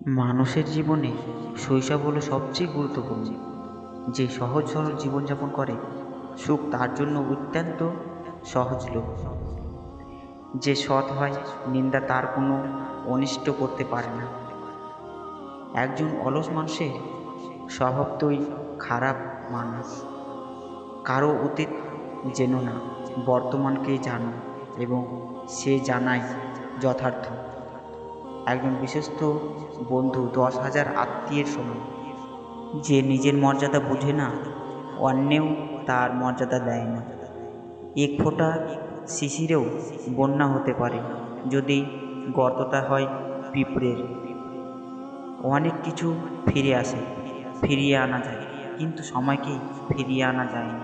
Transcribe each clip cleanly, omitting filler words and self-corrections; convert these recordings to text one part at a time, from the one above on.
মানুষের জীবনে শৈশব হলো সবচেয়ে গুরুত্বপূর্ণ। যে সহজ সরল জীবনযাপন করে সুখ তার জন্য অত্যন্ত সহজলভ্য। যে সৎ হয় নিন্দা তার কোনো অনিষ্ট করতে পারে না। একজন অলস মানুষের স্বভাবতই খারাপ মানুষ। কারো অতীত জেনো না, বর্তমানকেই জানো এবং সে জানাই যথার্থ। একজন বিশ্বস্ত বন্ধু 10,000 আত্মীয়ের সমান। যে নিজের মর্যাদা বুঝে না, অন্যেও তার মর্যাদা দেয় না। এক ফোঁটা শিশিরেও বন্যা হতে পারে যদি গর্তটা হয় পিঁপড়ের। অনেক কিছু ফিরে আসে, ফিরিয়ে আনা যায়, কিন্তু সময়কে ফিরিয়ে আনা যায় না।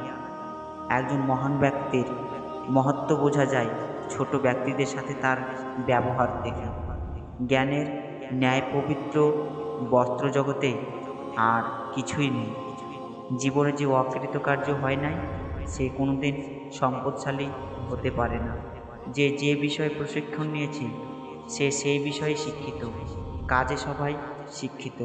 একজন মহান ব্যক্তির মহত্ব বোঝা যায় ছোট ব্যক্তিদের সাথে তার ব্যবহার দেখে। জ্ঞানের ন্যায় পবিত্র বস্ত্র জগতে আর কিছুই নেই। জীবনে যে অকৃতকার্য হয় নাই সে কোনোদিন সম্পদশালী হতে পারে না। যে যে বিষয়ে প্রশিক্ষণ নিয়েছে সে সেই বিষয়ে শিক্ষিত, কাজে সবাই শিক্ষিত।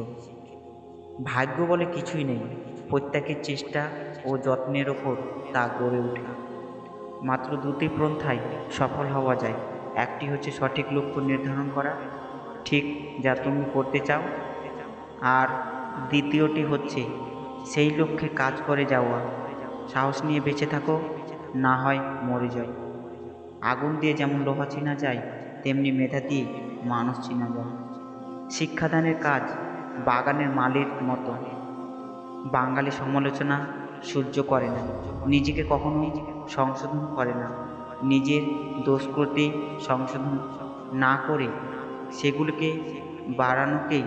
ভাগ্য বলে কিছুই নেই, প্রত্যেকের চেষ্টা ও যত্নের ওপর তা গড়ে ওঠে। মাত্র দুটি পন্থায় সফল হওয়া যায়। একটি হচ্ছে সঠিক লক্ষ্য নির্ধারণ করা, ঠিক যা তুমি করতে চাও, আর দ্বিতীয়টি হচ্ছে সেই লক্ষ্যে কাজ করে যাওয়া। সাহস নিয়ে বেঁচে থাকো, না হয় মরে যাও। আগুন দিয়ে যেমন লোহা চেনা যায়, তেমনি মেধা দিয়ে মানুষ চেনা যায়। শিক্ষাদানের কাজ বাগানের মালির মতো। বাঙালি সমালোচনা সহ্য করে না, নিজেকে কখনো সংশোধন করে না। নিজের দোষগুলোকে সংশোধন না করে সেগুলোকে বাড়ানোকেই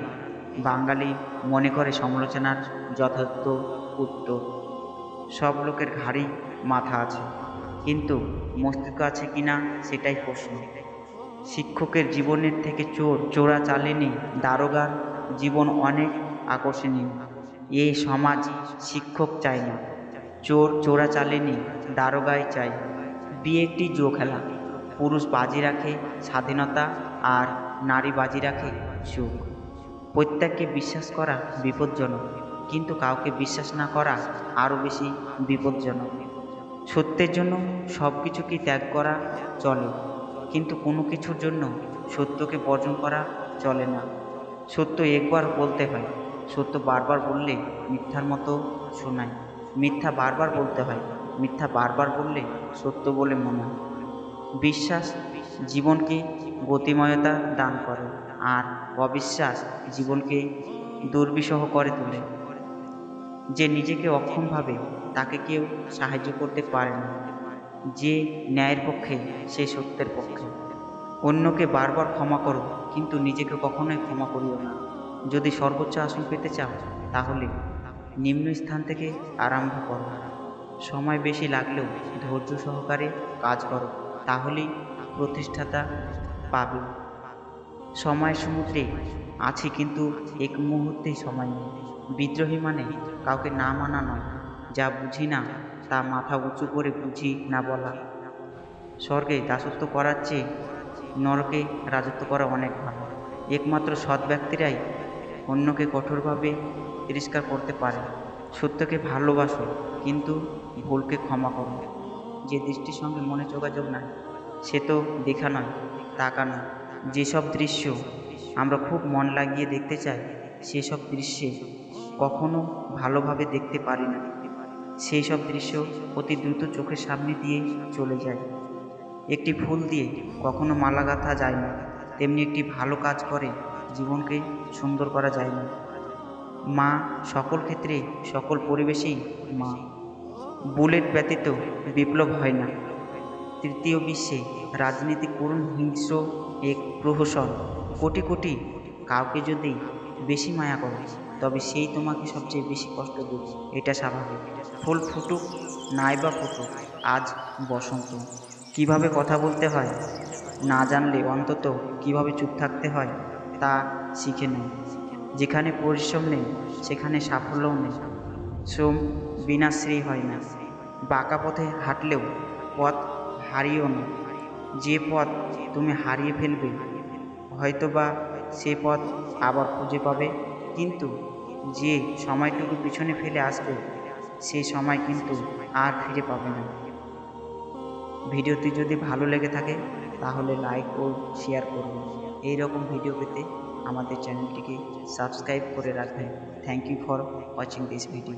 বাঙালি মনে করে সমালোচনার যথার্থ উত্তর। সব লোকের ঘাড়েই মাথা আছে, কিন্তু মস্তিষ্ক আছে কিনা সেটাই প্রশ্ন। শিক্ষকের জীবনের থেকে চোরাচালানি দারোগার জীবন অনেক আকর্ষণীয়। এই সমাজ শিক্ষক চায় না, চোরাচালানি দারোগাই চায়। বিয়ে একটি জো খেলা, পুরুষ বাজি রাখে স্বাধীনতা আর নারী বাজি রাখে সুখ। প্রত্যেককে বিশ্বাস করা বিপজ্জনক, কিন্তু কাউকে বিশ্বাস না করা আরও বেশি বিপজ্জনক। সত্যের জন্য সব কিছুকে ত্যাগ করা চলে, কিন্তু কোনো কিছুর জন্য সত্যকে বর্জন করা চলে না। সত্য একবার বলতে হয়, সত্য বারবার বললে মিথ্যার মতো শোনায়। মিথ্যা বারবার বলতে হয়, মিথ্যা বারবার বললে সত্য বলে মনে হয়। বিশ্বাস জীবনকে গতিময়তা দান করে, আর অবিশ্বাস জীবনকে দুর্বিষহ করে তোলে। যে নিজেকে অক্ষম ভাবে তাকে কেউ সাহায্য করতে পারে না। যে ন্যায়ের পক্ষে সে সত্যের পক্ষে। অন্যকে বারবার ক্ষমা করো, কিন্তু নিজেকে কখনোই ক্ষমা করিও না। যদি সর্বোচ্চ আসন পেতে চাও তাহলে নিম্ন স্থান থেকে আরম্ভ করো। সময় বেশি লাগলেও ধৈর্য সহকারে কাজ করো, তাহলেই প্রতিষ্ঠাতা পাবে। সময়ের সমুদ্রে আছি, কিন্তু এক মুহূর্তেই সময় নেই। বিদ্রোহী মানে কাউকে না মানা নয়, যা বুঝি না তা মাথা উঁচু করে বুঝি না বলা। স্বর্গে দাসত্ব করার চেয়ে নরকে রাজত্ব করা অনেক ভালো। একমাত্র সৎ ব্যক্তিরাই অন্যকে কঠোরভাবে তিরস্কার করতে পারে। সত্যকে ভালোবাসো, কিন্তু ভুলকে ক্ষমা করো। যে দৃষ্টির সঙ্গে মনে যোগাযোগ নাই সে তো দেখা নয়, তাকানো। যেসব দৃশ্য আমরা খুব মন লাগিয়ে দেখতে চাই সেসব দৃশ্যে কখনো ভালোভাবে দেখতে পারি না। সেই সব দৃশ্য অতি দ্রুত চোখের সামনে দিয়ে চলে যায়। একটি ফুল দিয়ে কখনো মালা গাঁথা যায় না, তেমনি একটি ভালো কাজ করে জীবনকে সুন্দর করা যায় না। মা সকল ক্ষেত্রে সকল পরিবেশেই মা। বুলেট ব্যতীত বিপ্লব হয় না। তৃতীয় বিশ্বে রাজনীতি করুণ হিংস্র এক প্রহসন। কোটি কোটি কাউকে যদি বেশি মায়া করো তবে সেই তোমাকে সবচেয়ে বেশি কষ্ট দেবে, এটা স্বাভাবিক। ফুল ফুটুক নাই বা ফুটুক, আজ বসন্ত। কিভাবে কথা বলতে হয় না জানলে অন্তত কিভাবে চুপ থাকতে হয় তা শিখে নেয়। যেখানে পরিশ্রম নেই সেখানে সাফল্যও নেই। শ্রম বিনাশ্রী হয় না। বাঁকা পথে হাঁটলেও পথ হারিও না। যে পথ তুমি হারিয়ে ফেলবে হয়তোবা সে পথ আবার খুঁজে পাবে, কিন্তু যে সময়টুকু পিছনে ফেলে আসবে সেই সময় কিন্তু আর ফিরে পাবে না। ভিডিওটি যদি ভালো লেগে থাকে তাহলে লাইক ও শেয়ার করবেন। এই রকম ভিডিও পেতে আমাদের চ্যানেলটিকে সাবস্ক্রাইব করে রাখবেন। Thank you for watching this video.